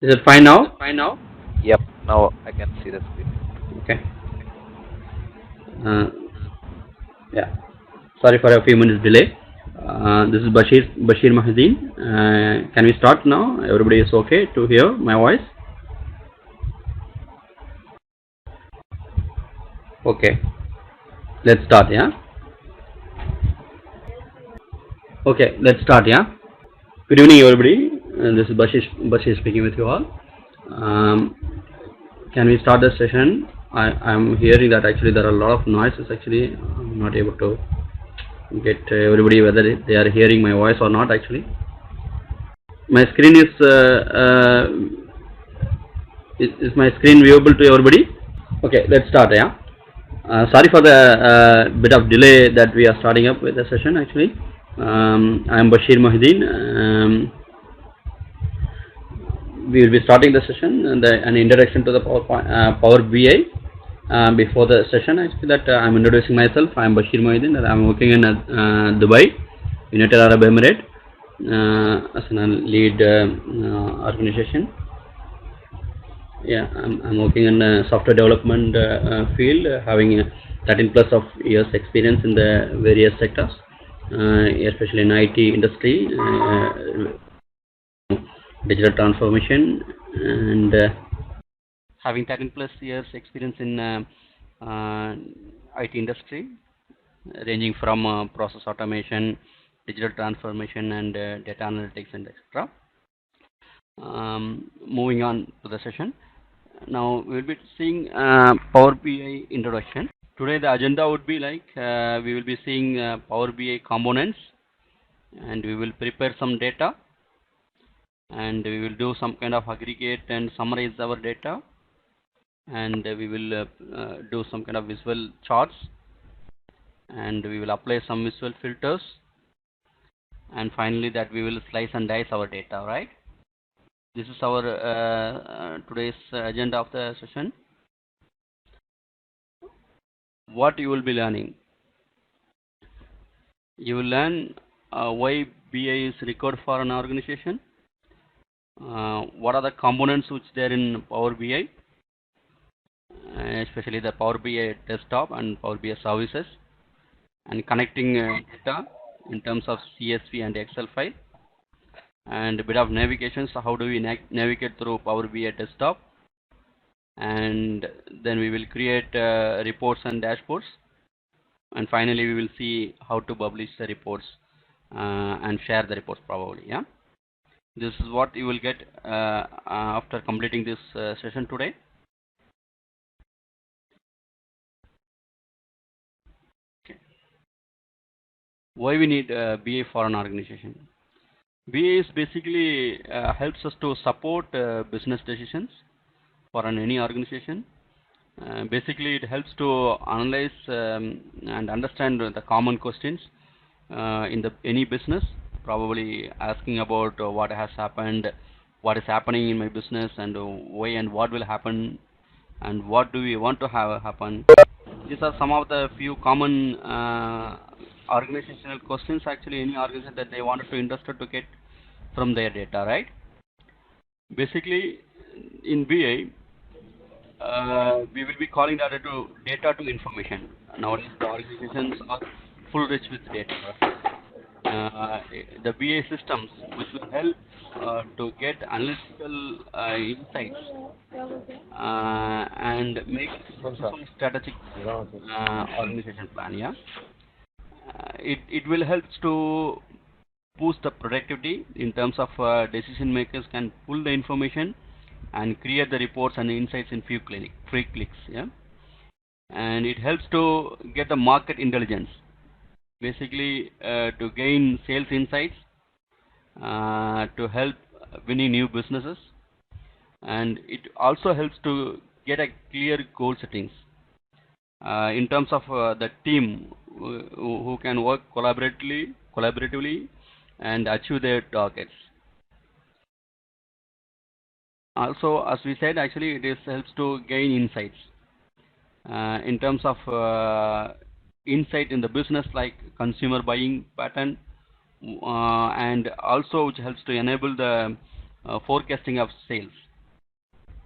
Is it fine now? Yep, now I can see the screen. Okay. Uh, yeah. Sorry for a few minutes delay. This is Bashir Mahideen. Can we start now? Everybody is okay to hear my voice? Okay. Let's start. Yeah. Okay. Let's start. Yeah. Good evening, everybody. This is Bashir speaking with you all. Um, can we start the session? I'm hearing that actually there are a lot of noises. Actually, I'm not able to get everybody whether they are hearing my voice or not. Actually, my screen is my screen viewable to everybody? Okay, let's start. Yeah. Sorry for the bit of delay that we are starting up with the session. Actually, I am Bashir Mohideen. We will be starting the session and an introduction to the Power BI. Before the session, actually, that I'm introducing myself. I'm Bashir Mohideen. I'm working in Dubai, United Arab Emirates, as a lead organization. Yeah, I'm working in software development field, having 13 plus of years experience in the various sectors, especially in IT industry, digital transformation, and having 13 plus years experience in IT industry, ranging from process automation, digital transformation, and data analytics, and etc. Moving on to the session. Now we will be seeing Power BI introduction. Today the agenda would be like we will be seeing Power BI components, and we will prepare some data, and we will do some kind of aggregate and summarize our data, and we will do some kind of visual charts, and we will apply some visual filters, and finally that we will slice and dice our data, right? This is our today's agenda of the session. What you will be learning? You will learn why BI is required for an organization, what are the components which there in Power BI, especially the Power BI desktop and Power BI services, and connecting data in terms of CSV and Excel file, and a bit of navigation. So how do we navigate through Power BI desktop, and then we will create reports and dashboards, and finally we will see how to publish the reports and share the reports probably. Yeah, this is what you will get after completing this session today. Okay. Why we need BA for an organization? BA is basically helps us to support business decisions for any organization. Basically, it helps to analyze and understand the common questions in any business, probably asking about what has happened, what is happening in my business, and why and what will happen, and what do we want to have happen. These are some of the few common organizational questions, actually any organization that they wanted to interested to get from their data, right? Basically, in BI, we will be calling data to information. Nowadays, the organizations are full rich with data. The BI systems which will help to get analytical insights and make successful strategic organization plan. Yeah, it will help to boost the productivity in terms of decision makers can pull the information and create the reports and insights in few clicks. Yeah, and it helps to get the market intelligence, basically to gain sales insights, to help winning new businesses, and it also helps to get a clear goal settings in terms of the team who can work collaboratively and achieve their targets. Also, as we said, actually it helps to gain insights in terms of insight in the business, like consumer buying pattern, and also which helps to enable the forecasting of sales.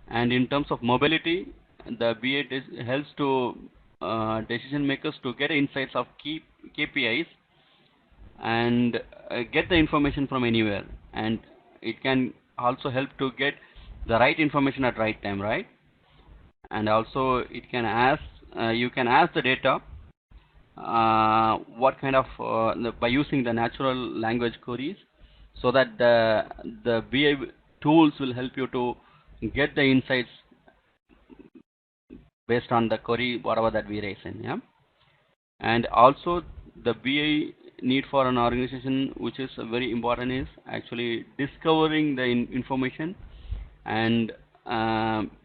And in terms of mobility, the BA helps to decision makers to get insights of key KPIs and get the information from anywhere, and it can also help to get the right information at right time, right? And also it can ask, you can ask the data what kind of by using the natural language queries, so that the BI tools will help you to get the insights based on the query whatever that we raise in. Yeah. And also the BI need for an organization, which is very important, is actually discovering the information, and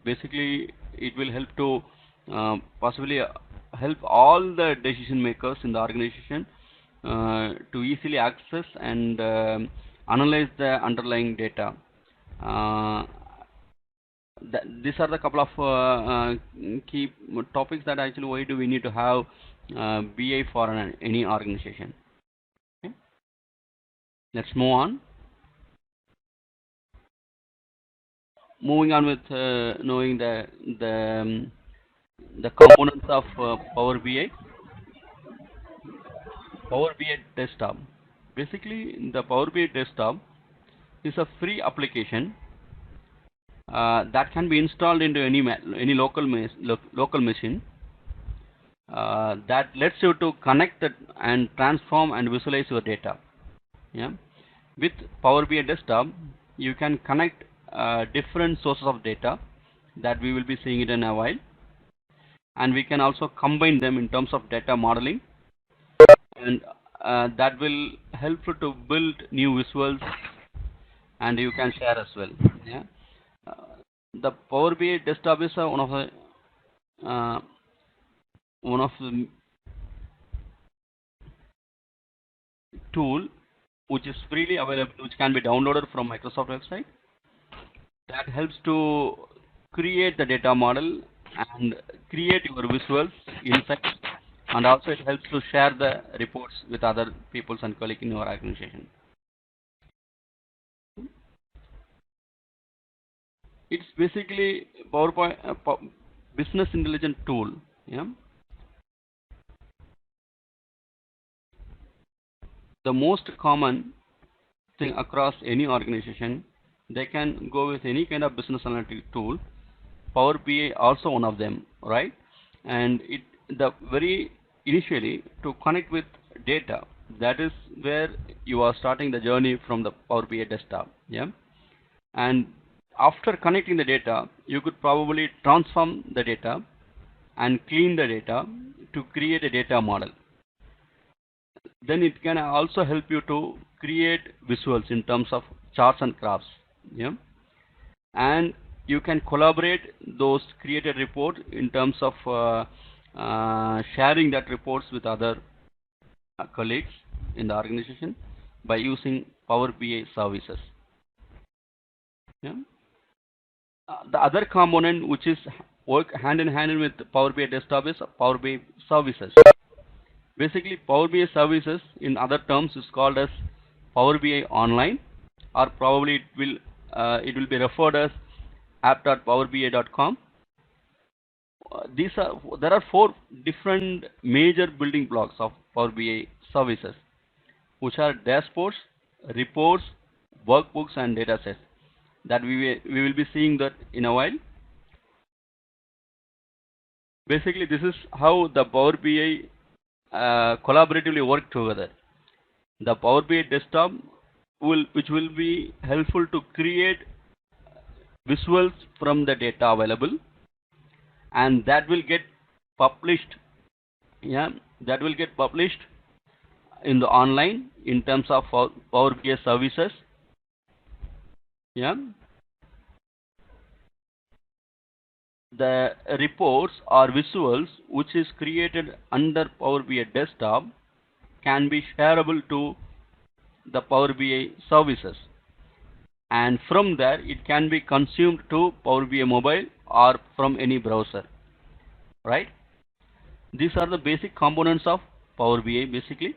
basically it will help to possibly help all the decision makers in the organization to easily access and analyze the underlying data. These are the couple of key topics that actually why do we need to have BI for any organization. Okay. Let's move on. Moving on with knowing the components of Power BI. Power BI Desktop. Basically, the Power BI Desktop is a free application that can be installed into any local machine that lets you to connect and transform and visualize your data. Yeah. With Power BI Desktop, you can connect different sources of data that we will be seeing it in a while, and we can also combine them in terms of data modeling, and that will help you to build new visuals, and you can share as well. Yeah. The Power BI Desktop is one of the tool which is freely available, which can be downloaded from Microsoft website, that helps to create the data model and create your visuals, insights, and also it helps to share the reports with other people and colleagues in your organization. It's basically PowerPoint business intelligence tool. Yeah. The most common thing across any organization, they can go with any kind of business analytic tool. Power BI also one of them, right? And the very initially to connect with data, that is where you are starting the journey from the Power BI Desktop. Yeah. And after connecting the data, you could probably transform the data and clean the data to create a data model. Then it can also help you to create visuals in terms of charts and graphs. Yeah. And you can collaborate those created reports in terms of sharing that reports with other colleagues in the organization by using Power BI services. Yeah. The other component which is work hand in hand with Power BI Desktop is Power BI services. Basically, Power BI services in other terms is called as Power BI Online, or probably it will be referred as app.powerbi.com. There are 4 different major building blocks of Power BI services, which are dashboards, reports, workbooks, and datasets. That we will be seeing that in a while. Basically, this is how the Power BI collaboratively work together. The Power BI Desktop which will be helpful to create visuals from the data available, and that will get published. Yeah, that will get published in the online in terms of Power BI services. Yeah. The reports or visuals which is created under Power BI Desktop can be shareable to the Power BI services, and from there it can be consumed to Power BI mobile or from any browser, right? These are the basic components of Power BI basically.